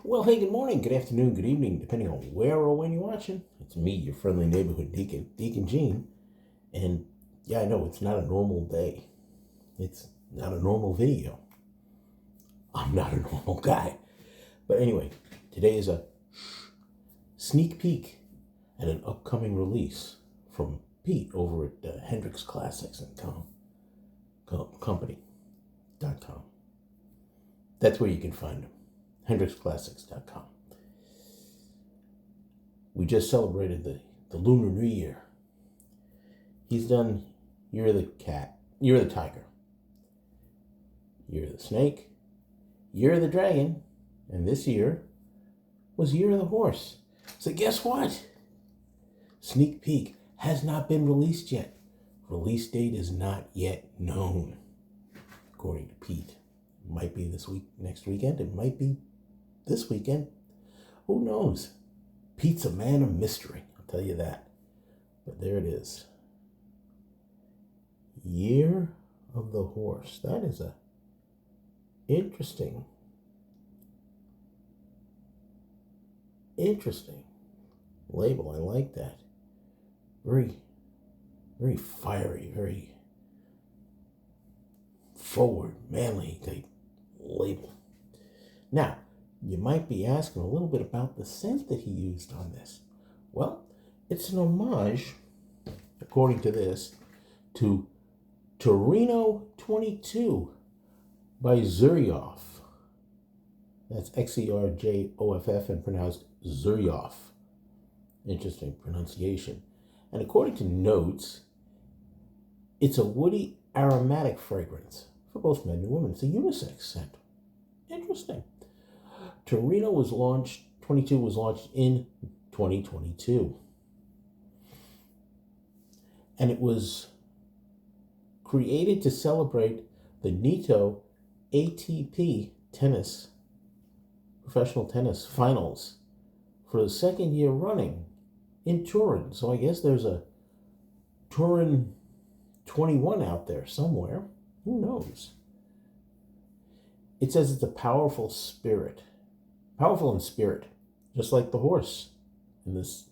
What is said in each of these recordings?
Well, hey, good morning, good afternoon, good evening, depending on where or when you're watching. It's me, your friendly neighborhood Deacon, Deacon Gene. And yeah, I know it's not a normal day. It's not a normal video. I'm not a normal guy. But anyway, today is a sneak peek at an upcoming release from Pete over at Hendrix Classics Company.com. That's where you can find him. HendrixClassics.com. We just celebrated the Lunar New Year. He's done Year of the Cat, Year of the Tiger, Year of the Snake, Year of the Dragon, and this year was Year of the Horse. So guess what? Sneak peek has not been released yet. Release date is not yet known, according to Pete. It might be this week, next weekend. It might be this weekend. Who knows? Pete's a man of mystery, I'll tell you that. But there it is. Year of the Horse. That is a interesting label. I like that. Very fiery, very forward, manly type label. Now, you might be asking a little bit about the scent that he used on this. Well, it's an homage, according to this, to Torino 22 by Xerjoff. That's Xerjoff and pronounced Xerjoff. Interesting pronunciation. And according to notes, it's a woody aromatic fragrance for both men and women. It's a unisex scent. Interesting. Torino 22 was launched in 2022. And it was created to celebrate the NITO ATP professional tennis finals for the second year running in Turin. So I guess there's a Turin 21 out there somewhere. Who knows? It says it's a powerful in spirit, just like the horse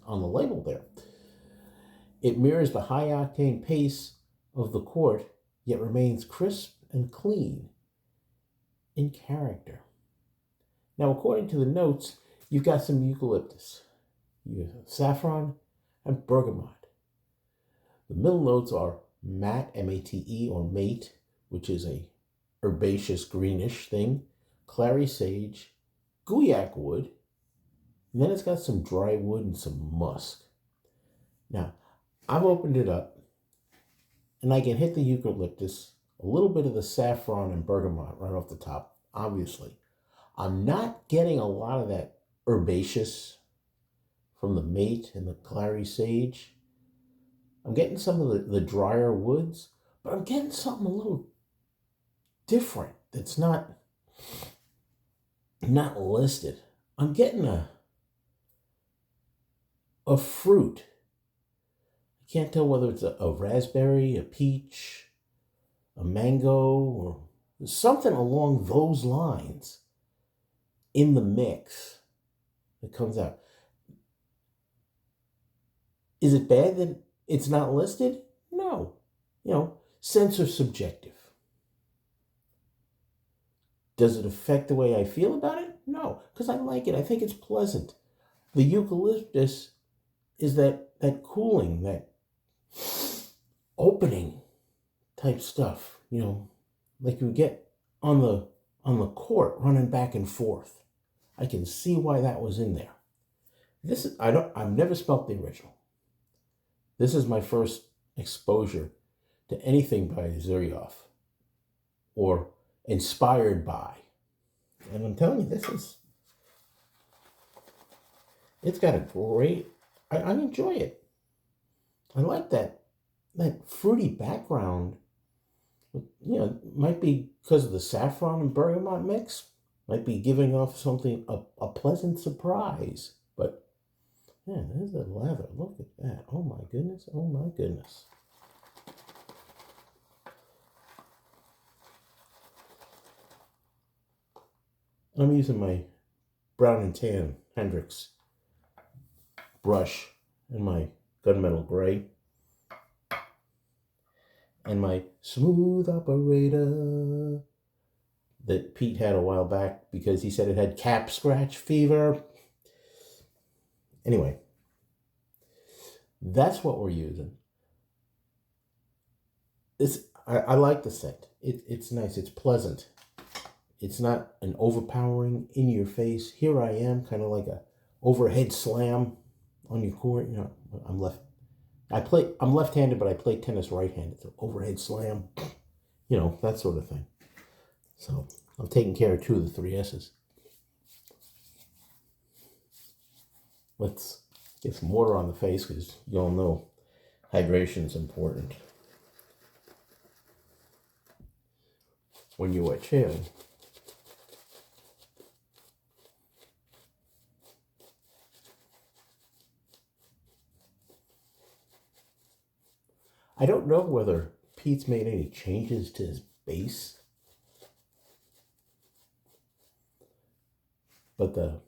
on the label there. It mirrors the high octane pace of the court, yet remains crisp and clean in character. Now, according to the notes, you've got some eucalyptus, you have saffron, and bergamot. The middle notes are mate, M-A-T-E, or mate, which is a herbaceous greenish thing, clary sage, guaiac wood, and then it's got some dry wood and some musk. Now, I've opened it up, and I can hit the eucalyptus, a little bit of the saffron and bergamot right off the top, obviously. I'm not getting a lot of that herbaceous from the mate and the clary sage. I'm getting some of the drier woods, but I'm getting something a little different that's not listed. I'm getting a fruit. I can't tell whether it's a raspberry, a peach, a mango, or something along those lines in the mix that comes out. Is it bad that it's not listed? No. Scents are subjective. Does it affect the way I feel about it? No, because I like it. I think it's pleasant. The eucalyptus is that cooling, that opening type stuff, like you get on the court running back and forth. I can see why that was in there. I've never smelt the original. This is my first exposure to anything by Xerjoff or inspired by. And I'm telling you, it's got a great, I enjoy it. I like that fruity background. Might be because of the saffron and bergamot mix. Might be giving off something, a pleasant surprise. But, man, there's the leather. Look at that. Oh, my goodness. Oh, my goodness. I'm using my brown and tan Hendrix brush and my gunmetal gray and my smooth operator that Pete had a while back because he said it had cap scratch fever. Anyway, that's what we're using. I like the scent. It's nice. It's pleasant. It's not an overpowering, in your face. Here I am, kind of like a overhead slam on your court. You know, I'm left-handed, but I play tennis right-handed. So overhead slam, you know, that sort of thing. So I'm taking care of 2 of the 3 S's. Let's get some water on the face because you all know hydration is important when you are chilling. I don't know whether Pete's made any changes to his base, but the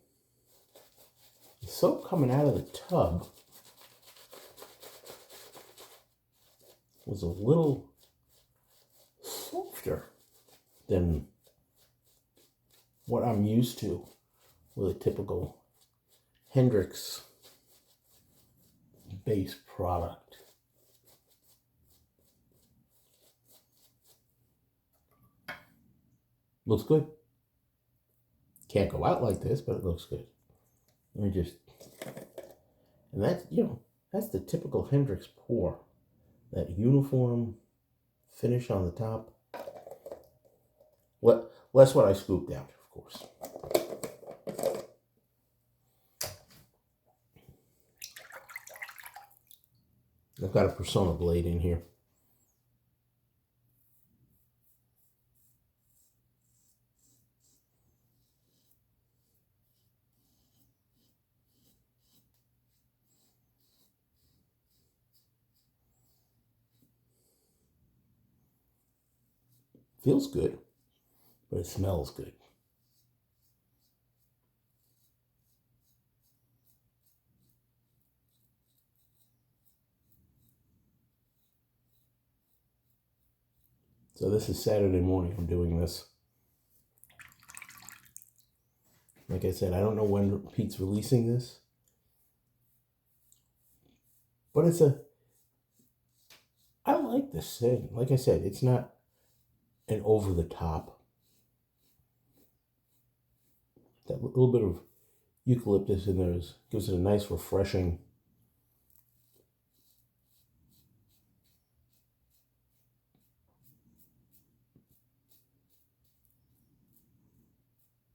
soap coming out of the tub was a little softer than what I'm used to with a typical Hendrix base product. Looks good. Can't go out like this, but it looks good. And that's, you know, that's the typical Hendrix pour. That uniform finish on the top. Less what I scooped out, of course. I've got a Persona blade in here. Feels good, but it smells good. So this is Saturday morning I'm doing this. Like I said, I don't know when Pete's releasing this. But I like this thing. Like I said, it's not an over the top. That little bit of eucalyptus in there gives it a nice refreshing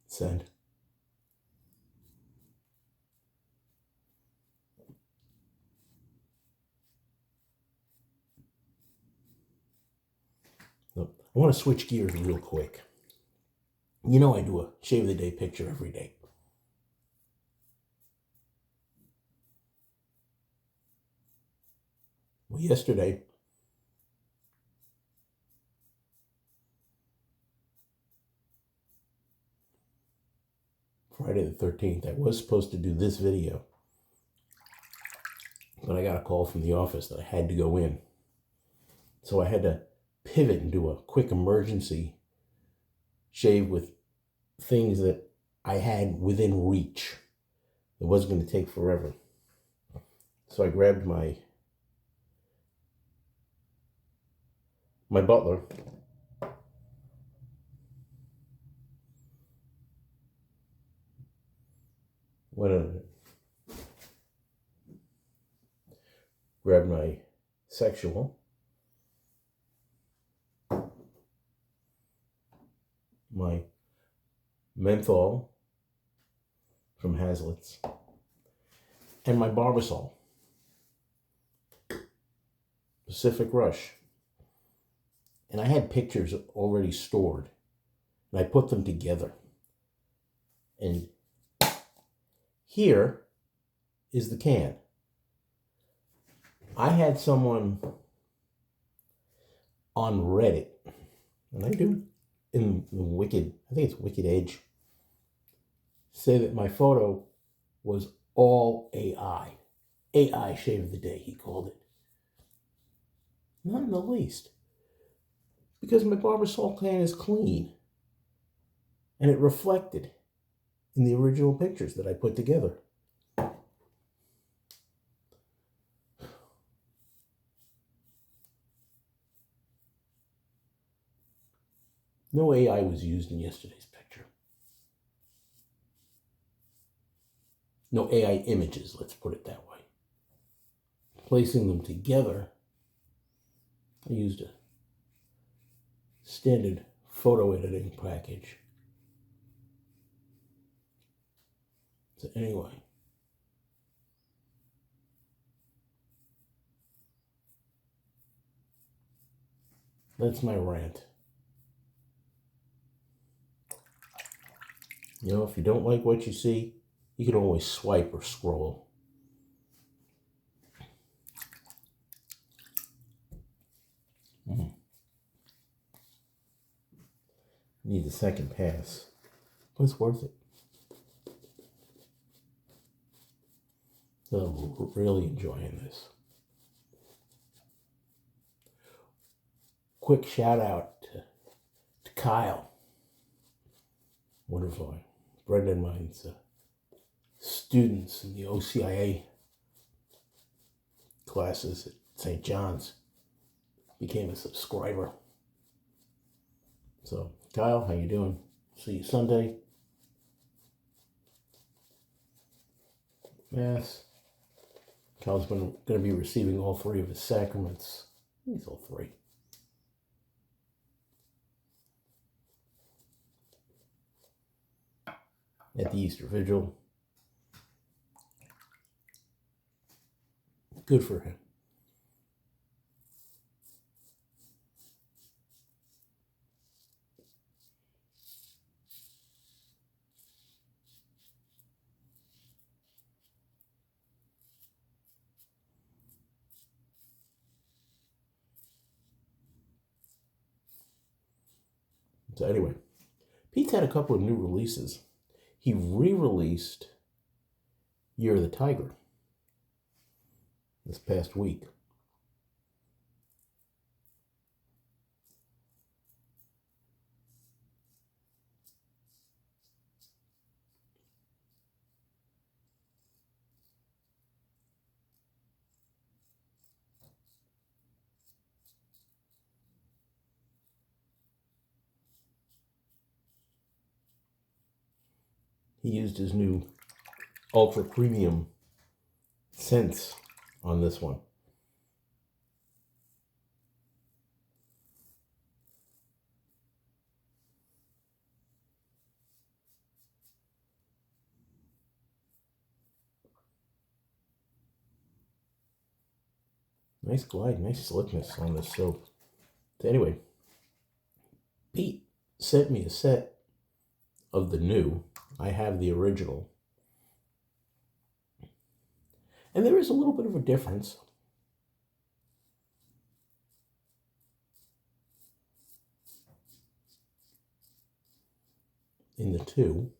scent. I want to switch gears real quick. You know I do a shave of the day picture every day. Well, yesterday, Friday the 13th, I was supposed to do this video, but I got a call from the office that I had to go in. So I had to pivot and do a quick emergency shave with things that I had within reach. It wasn't going to take forever. So I grabbed my butler. Grabbed my sexual. My menthol from Hazlitt's. And my Barbasol. Pacific Rush. And I had pictures already stored. And I put them together. And here is the can. I had someone on Reddit, and I do in the Wicked, I think it's Wicked Edge, say that my photo was all AI. AI shave of the day, he called it. Not in the least. Because my barber salt can is clean. And it reflected in the original pictures that I put together. No AI was used in yesterday's picture. No AI images, let's put it that way. Placing them together, I used a standard photo editing package. So anyway, that's my rant. You know, if you don't like what you see, you can always swipe or scroll. Need a second pass, but it's worth it. I'm really enjoying this. Quick shout out to Kyle. One of my friend of mine's students in the OCIA classes at St. John's became a subscriber. So, Kyle, how you doing? See you Sunday. Mass. Kyle's going to be receiving all three of his sacraments. He's all three. At the Easter Vigil. Good for him. So anyway, Pete's had a couple of new releases. He re-released Year of the Tiger this past week. He used his new ultra premium scents on this one. Nice glide, nice slickness on this soap. So anyway, Pete sent me a set of the new. I have the original. And there is a little bit of a difference. In the two.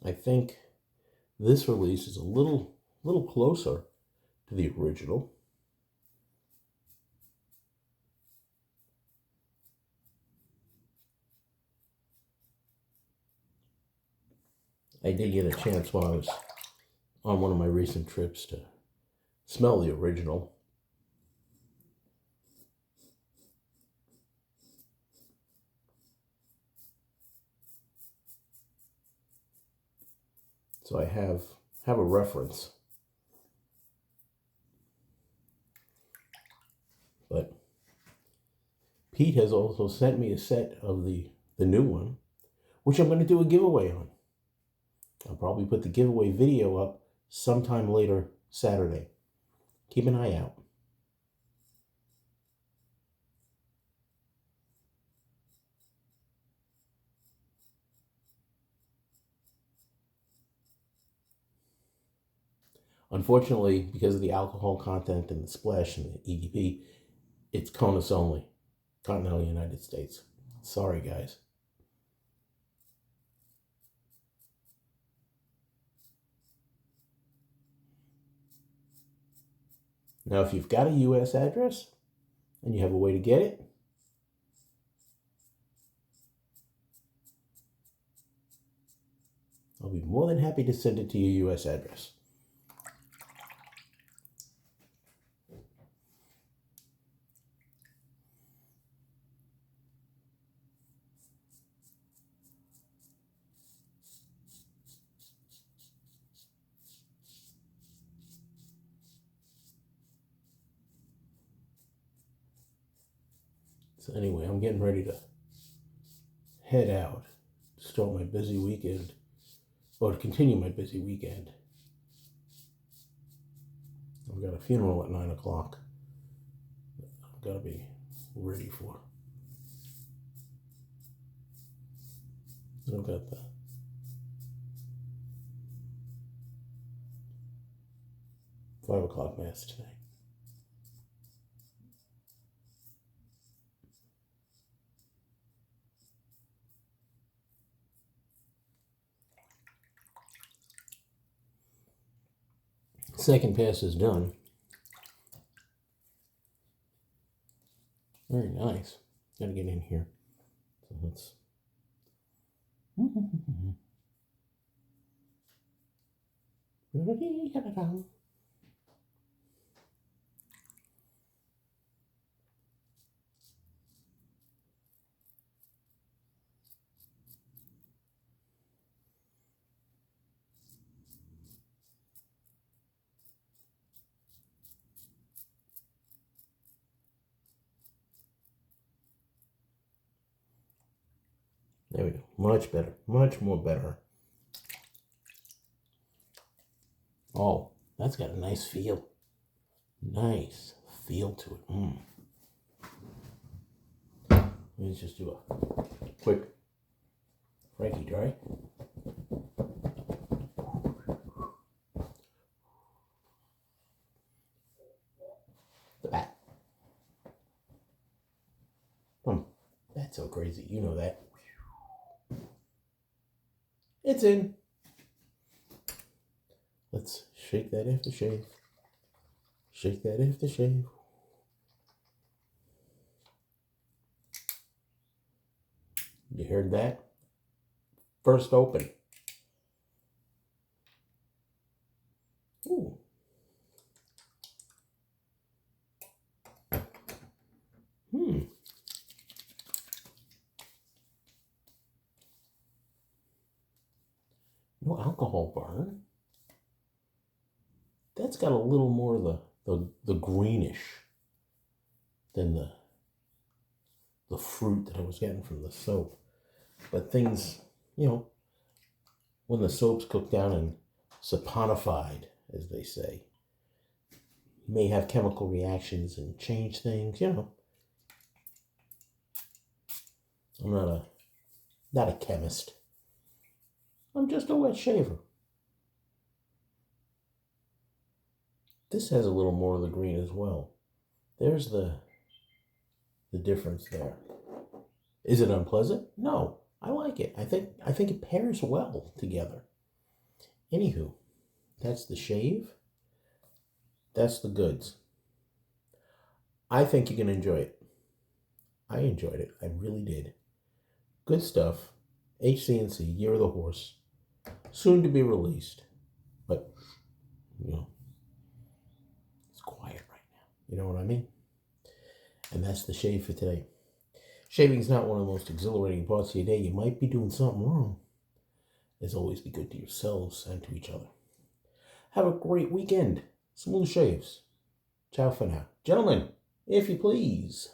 I think this release is a little closer to the original. I did get a chance while I was on one of my recent trips to smell the original. So I have a reference. But Pete has also sent me a set of the new one, which I'm going to do a giveaway on. I'll probably put the giveaway video up sometime later Saturday. Keep an eye out. Unfortunately, because of the alcohol content and the splash and the EDP, it's CONUS only, continental United States. Sorry, guys. Now, if you've got a U.S. address and you have a way to get it, I'll be more than happy to send it to your U.S. address. So anyway, I'm getting ready to head out, start my busy weekend, or to continue my busy weekend. I've got a funeral at 9 o'clock. I've got to be ready for. I've got the $5 o'clock mass tonight. Second pass is done. Very nice. Gotta get in here. So let's. There we go. Much better. Much more better. Oh, that's got a nice feel. Nice feel to it. Let's just do a quick Frankie dry. The bat. That's so crazy. You know that. It's in. Let's shake that aftershave. Shake that aftershave. You heard that? First open. Ooh. No alcohol burn. That's got a little more of the greenish than the fruit that I was getting from the soap. But things, you know, when the soap's cooked down and saponified, as they say, may have chemical reactions and change things, you know. I'm not a chemist. I'm just a wet shaver. This has a little more of the green as well. There's the difference there. Is it unpleasant? No, I like it. I think it pairs well together. Anywho, that's the shave. That's the goods. I think you can enjoy it. I enjoyed it. I really did. Good stuff. HC&C, Year of the Horse. Soon to be released. But, you know, it's quiet right now. You know what I mean? And that's the shave for today. Shaving's not one of the most exhilarating parts of your day. You might be doing something wrong. As always, be good to yourselves and to each other. Have a great weekend. Smooth shaves. Ciao for now. Gentlemen, if you please.